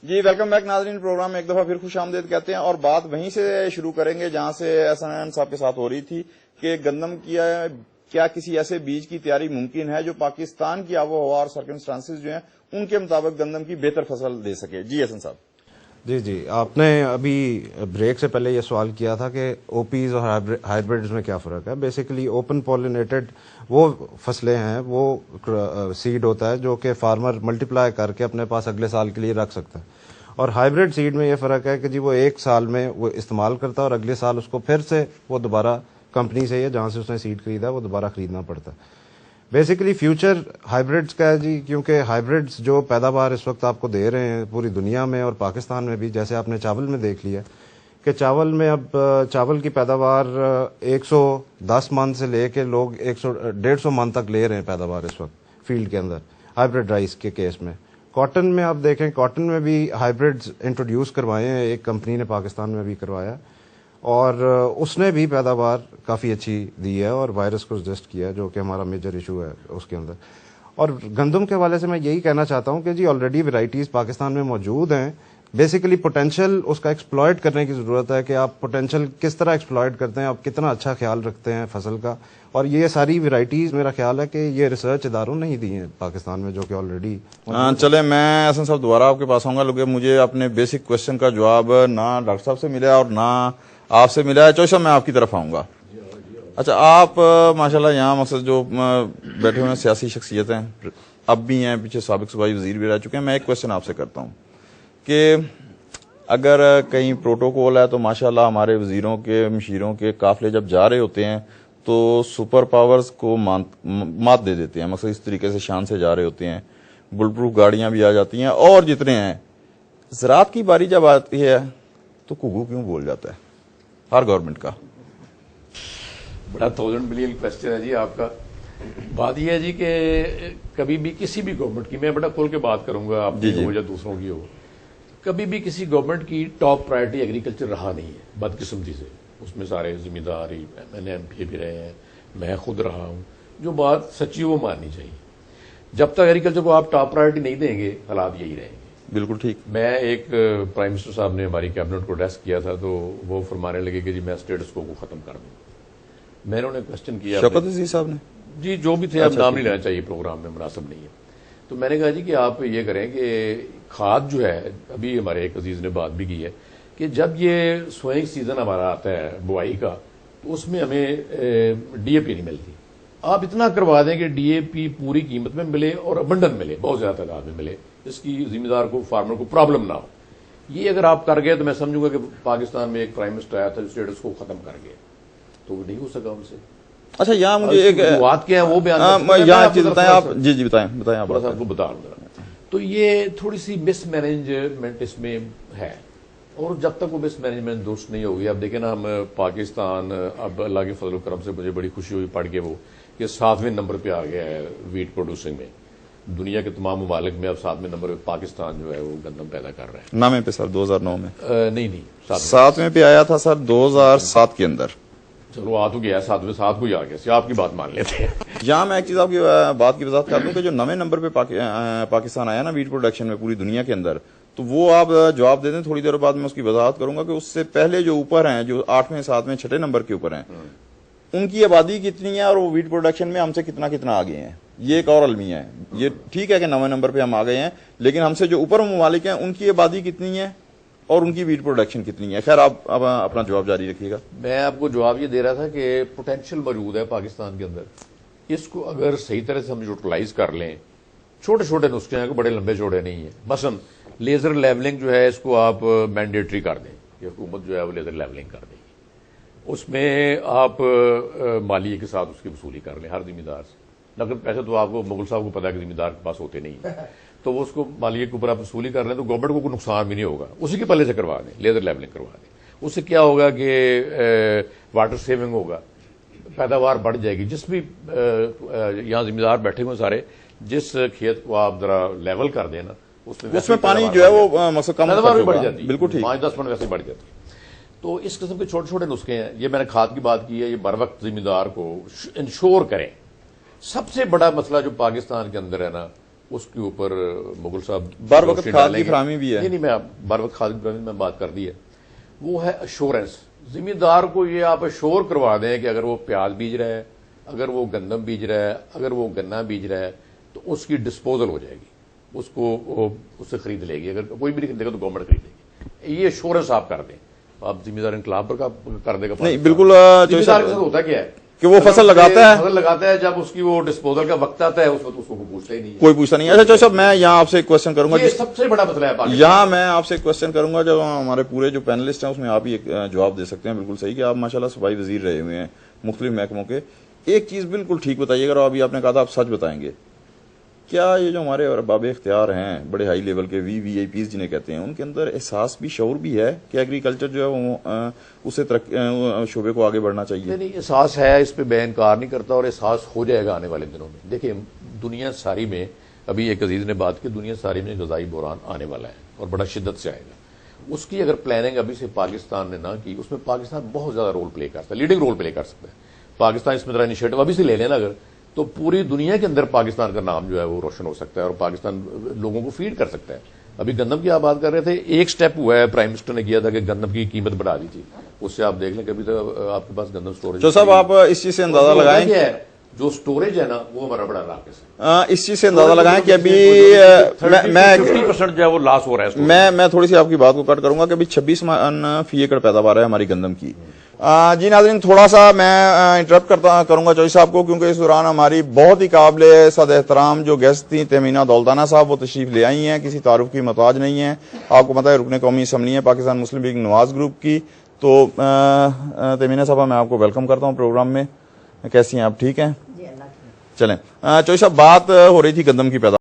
جی welcome back ناظرین، programme میں ایک دفعہ پھر خوش آمدید کہتے ہیں اور بات وہیں سے شروع کریں گے جہاں سے احسان صاحب کے ساتھ ہو رہی تھی کہ گندم کیا کسی ایسے بیج کی تیاری ممکن ہے جو پاکستان کی آب و ہوا اور سرکمسٹانسز جو ہیں ان کے مطابق گندم کی بہتر فصل دے سکے. جی احسان صاحب. جی آپ نے ابھی بریک سے پہلے یہ سوال کیا تھا کہ او پیز اور ہائیبریڈز میں کیا فرق ہے. بیسیکلی اوپن پولینیٹڈ وہ فصلیں ہیں، وہ سیڈ ہوتا ہے جو کہ فارمر ملٹیپلائی کر کے اپنے پاس اگلے سال کے لیے رکھ سکتا ہے. اور ہائیبریڈ سیڈ میں یہ فرق ہے کہ جی وہ ایک سال میں وہ استعمال کرتا ہے اور اگلے سال اس کو پھر سے وہ دوبارہ کمپنی سے یا جہاں سے اس نے سیڈ خریدا وہ دوبارہ خریدنا پڑتا ہے. بیسیکلی فیوچر ہائیبریڈز کا ہے جی، کیونکہ ہائیبریڈز جو پیداوار اس وقت آپ کو دے رہے ہیں پوری دنیا میں اور پاکستان میں بھی، جیسے آپ نے چاول میں دیکھ لیا کہ چاول میں اب چاول کی پیداوار 110 من سے لے کے لوگ 150 من تک لے رہے ہیں پیداوار اس وقت فیلڈ کے اندر ہائیبریڈ رائس کے کیس میں. کاٹن میں آپ دیکھیں، کاٹن میں بھی ہائیبریڈز انٹروڈیوس کروائے ہیں، ایک کمپنی نے پاکستان میں بھی کروایا اور اس نے بھی پیداوار کافی اچھی دی ہے اور وائرس کو رجسٹ کیا ہے جو کہ ہمارا میجر ایشو ہے اس کے اندر. اور گندم کے حوالے سے میں یہی کہنا چاہتا ہوں کہ جی آلریڈی ویرائٹیز پاکستان میں موجود ہیں. بیسیکلی پوٹینشیل اس کا ایکسپلائٹ کرنے کی ضرورت ہے کہ آپ پوٹینشیل کس طرح ایکسپلائٹ کرتے ہیں، آپ کتنا اچھا خیال رکھتے ہیں فصل کا. اور یہ ساری ویرائٹیز میرا خیال ہے کہ یہ ریسرچ اداروں نے ہی دی ہیں پاکستان میں جو کہ آلریڈی. چلے میں احسان صاحب دوبارہ آپ کے پاس آؤں گا، کیونکہ مجھے اپنے بیسک کوشچن کا جواب نہ ڈاکٹر صاحب سے ملا اور نہ آپ سے ملا ہے. چوئی صاحب میں آپ کی طرف آؤں گا. اچھا آپ ماشاءاللہ یہاں مقصد جو بیٹھے ہوئے ہیں سیاسی شخصیتیں اب بھی ہیں، پیچھے سابق صوبائی وزیر بھی رہ چکے ہیں. میں ایک کوشچن آپ سے کرتا ہوں کہ اگر کہیں پروٹوکول ہے تو ماشاءاللہ ہمارے وزیروں کے مشیروں کے قافلے جب جا رہے ہوتے ہیں تو سپر پاورز کو مات دے دیتے ہیں. مقصد اس طریقے سے شان سے جا رہے ہوتے ہیں، بل پروف گاڑیاں بھی آ جاتی ہیں اور جتنے ہیں. زراعت کی باری جب آتی ہے تو کگو کیوں بول جاتا ہے ہر گورنمنٹ کا؟ بڑا 1000 ملین کوشچن ہے جی آپ کا. بات یہ ہے جی کہ کبھی بھی کسی بھی گورنمنٹ کی، میں بڑا کھول کے بات کروں گا، آپ کی ہو یا دوسروں کی ہو، کبھی بھی کسی گورنمنٹ کی ٹاپ پرائرٹی ایگریکلچر رہا نہیں ہے بدقسمتی سے. اس میں سارے ذمہ دار ایم پی بھی رہے ہیں، میں خود رہا ہوں. جو بات سچی وہ ماننی چاہیے. جب تک ایگریکلچر کو آپ ٹاپ پرائرٹی نہیں دیں گے حالات یہی رہیں گے. بالکل ٹھیک. میں ایک پرائم منسٹر صاحب نے ہماری کیبنٹ کو ایڈریس کیا تھا تو وہ فرمانے لگے کہ جی میں اسٹیٹس کو ختم کر دوں. میں نے انہیں کوشچن کیا، شوکت عزیز صاحب نے، جی جو بھی تھے، اب نام نہیں لینا چاہیے پروگرام میں، مناسب نہیں ہے. تو میں نے کہا جی کہ آپ یہ کریں کہ کھاد جو ہے، ابھی ہمارے ایک عزیز نے بات بھی کی ہے کہ جب یہ سوئنگ سیزن ہمارا آتا ہے بوائی کا تو اس میں ہمیں ڈی اے پی نہیں ملتی. آپ اتنا کروا دیں کہ ڈی اے پی پوری قیمت میں ملے اور ابنڈن ملے، بہت زیادہ تعداد میں ملے، جس کی ذمہ دار کو فارمر کو پرابلم نہ ہو. یہ اگر آپ کر گئے تو میں سمجھوں گا کہ پاکستان میں ایک پرائم منسٹر آیا تھا جو اسٹیٹس کو ختم کر گیا، تو وہ نہیں ہو سکا ان سے. اچھا یہاں مجھے ایک بات کیا ہے وہ بیان یہاں چیز بتائیں آپ. جی بتائیں آپ کو بتا دوں. تو یہ تھوڑی سی مس مینجمنٹ اس میں ہے اور جب تک وہ مس مینجمنٹ درست نہیں ہوگی. اب دیکھیں نا، ہم پاکستان اب اللہ کے فضل و کرم سے مجھے بڑی خوشی ہوئی پڑھ کے وہ کہ 7ویں نمبر پہ آ گیا ہے ویٹ پروڈیوسنگ میں. دنیا کے تمام ممالک میں اب 7ویں نمبر پہ پاکستان جو ہے وہ گندم پیدا کر رہا ہے. 9ویں پہ سر 2009 میں نہیں 7ویں پہ آیا تھا سر 2007 کے اندر. چلو آ تو گیا 7 کو ہی آ گیا، آپ کی بات مان لیتے ہیں. یہاں میں ایک چیز آپ کی بات کی وضاحت کر دوں کہ جو 9ویں نمبر پہ پاکستان آیا نا ویٹ پروڈکشن میں پوری دنیا کے اندر، تو وہ آپ جواب دے دیں تھوڑی دیر بعد میں اس کی وضاحت کروں گا کہ اس سے پہلے جو اوپر ہیں، جو 8ویں 7ویں 6 نمبر کے اوپر ہیں، ان کی آبادی کتنی ہے اور وہ ویٹ پروڈکشن میں ہم سے کتنا آگے ہیں. یہ ایک اور المیہ ہے. یہ ٹھیک ہے کہ 9ویں نمبر پہ ہم آ گئے ہیں، لیکن ہم سے جو اوپر ممالک ہیں ان کی آبادی کتنی ہے اور ان کی ویٹ پروڈکشن کتنی ہے. خیر آپ اپنا جواب جاری رکھیے گا. میں آپ کو جواب یہ دے رہا تھا کہ پوٹینشیل موجود ہے پاکستان کے اندر. اس کو اگر صحیح طرح سے ہم یوٹیلائز کر لیں، چھوٹے چھوٹے نسخے ہیں کہ بڑے لمبے چوڑے نہیں ہیں. مثلا لیزر لیولنگ جو ہے اس کو آپ مینڈیٹری کر دیں، یہ حکومت جو ہے وہ لیزر لیولنگ کر دے گی. اس میں آپ مالیے کے ساتھ اس کی وصولی کر لیں ہر ذمہ دار سے. نقد پیسے تو آپ کو مغل صاحب کو پتا ہے کہ ذمہ دار کے پاس ہوتے نہیں ہیں، تو وہ اس کو مالیے کے اوپر آپ وصولی کر لیں تو گورنمنٹ کو کوئی نقصان بھی نہیں ہوگا. اسی کے پلے سے کروا دیں، لیزر لیولنگ کروا دیں. اس سے کیا ہوگا کہ واٹر سیونگ ہوگا، پیداوار بڑھ جائے گی. جس بھی یہاں ذمہ دار بیٹھے ہوئے سارے، جس کھیت کو آپ ذرا لیول کر دیں نا، اس میں پانی جو ہے وہ کم پیداوار بھی بڑھ جاتی ہے. بالکل ٹھیک، 5-10 منٹ ویسے بڑھ جاتی ہے. تو اس قسم کے چھوٹے چھوٹے نسخے ہیں. یہ میں نے کھاد کی بات کی ہے, یہ بر وقت زمیندار کو انشور کریں. سب سے بڑا مسئلہ جو پاکستان کے اندر ہے نا, اس کے اوپر مغل صاحب بر وقت کھاد کی فراہمی بھی ہے. نہیں, میں بر وقت کھاد کی فراہمی میں بات کر دی ہے, وہ ہے ایشورنس. زمیندار کو یہ آپ ایشور کروا دیں کہ اگر وہ پیاز بیج رہا ہے, اگر وہ گندم بیج رہا ہے, اگر وہ گنا بیج رہا ہے, تو اس کی ڈسپوزل ہو جائے گی, اس کو اس سے خرید لے گی. اگر کوئی بھی نہیں خریدے گا تو گورنمنٹ خرید لے گی. یہ ایشورنس آپ کر دیں. آپ زمیندار انقلاب پر کر دے گا. نہیں بالکل, زمیندار کے ساتھ ہوتا کیا ہے کہ وہ فصل لگاتا ہے, فصل لگاتا ہے, جب اس کی وہ ڈسپوزل کا وقت آتا ہے اس وقت اس کو پوچھتا ہی نہیں ہے. کوئی پوچھتا نہیں. اچھا صاحب, میں یہاں آپ سے ایک کوشچن کروں گا. یہ سب سے بڑا مسئلہ ہے پاکستان. یہاں میں آپ سے ایک کوشچن کروں گا, جو ہمارے پورے جو پینلسٹ ہیں اس میں آپ ہی ایک جواب دے سکتے ہیں. بالکل صحیح کہ آپ ماشاءاللہ صوبائی وزیر رہے ہوئے ہیں مختلف محکموں کے. ایک چیز بالکل ٹھیک بتائیے گا, ابھی آپ نے کہا تھا آپ سچ بتائیں گے. کیا یہ جو ہمارے ارباب اختیار ہیں, بڑے ہائی لیول کے وی آئی پیز جنہیں کہتے ہیں, ان کے اندر احساس بھی, شعور بھی ہے کہ ایگریکلچر جو ہے وہ اسے شعبے کو آگے بڑھنا چاہیے؟ نہیں, احساس ہے, اس پہ میں انکار نہیں کرتا, اور احساس ہو جائے گا آنے والے دنوں میں. دیکھیں دنیا ساری میں, ابھی ایک عزیز نے بات کی, دنیا ساری میں غذائی بحران آنے والا ہے اور بڑا شدت سے آئے گا. اس کی اگر پلاننگ ابھی سے پاکستان نے نہ کی, اس میں پاکستان بہت زیادہ رول پلے کرتا ہے, لیڈنگ رول پلے کر سکتا ہے. پاکستان اس میں ذرا انیشیٹو ابھی سے لے لینا اگر, تو پوری دنیا کے اندر پاکستان کا نام جو ہے وہ روشن ہو سکتا ہے اور پاکستان لوگوں کو فیڈ کر سکتا ہے. ابھی گندم کی آپ بات کر رہے تھے, ایک سٹیپ ہوا ہے پرائم منسٹر نے کیا تھا کہ گندم کی قیمت بڑھا دی تھی. اس سے آپ دیکھ لیں کبھی تو آپ کے پاس گندم سٹوریج. تو صاحب آپ اس چیز سے اندازہ لگائیں, جو سٹوریج ہے نا وہ ہمارا بڑا راکس ہے. اس چیز سے اندازہ لگائیں کہ ابھی 50% جو ہے وہ لاس ہو رہا ہے. میں تھوڑی سی آپ کی بات کو کٹ کروں گا کہ ابھی 26 من فی ایکڑ پیداوار ہے ہماری گندم کی. جی ناظرین, تھوڑا سا میں انٹرپٹ کروں گا چوہی صاحب کو, کیونکہ اس دوران ہماری بہت ہی قابل صد احترام جو گیسٹ تھیں تہمینہ دولتانہ صاحب, وہ تشریف لے آئی ہیں, کسی تعارف کی محتاج نہیں ہیں. آپ کو پتہ ہے رکن قومی اسمبلی ہے پاکستان مسلم لیگ نواز گروپ کی. تو تہمینہ صاحبہ, میں آپ کو ویلکم کرتا ہوں پروگرام میں. کیسی ہیں آپ, ٹھیک ہیں؟ چلیں چوہی صاحب, بات ہو رہی تھی گندم کی پیداوار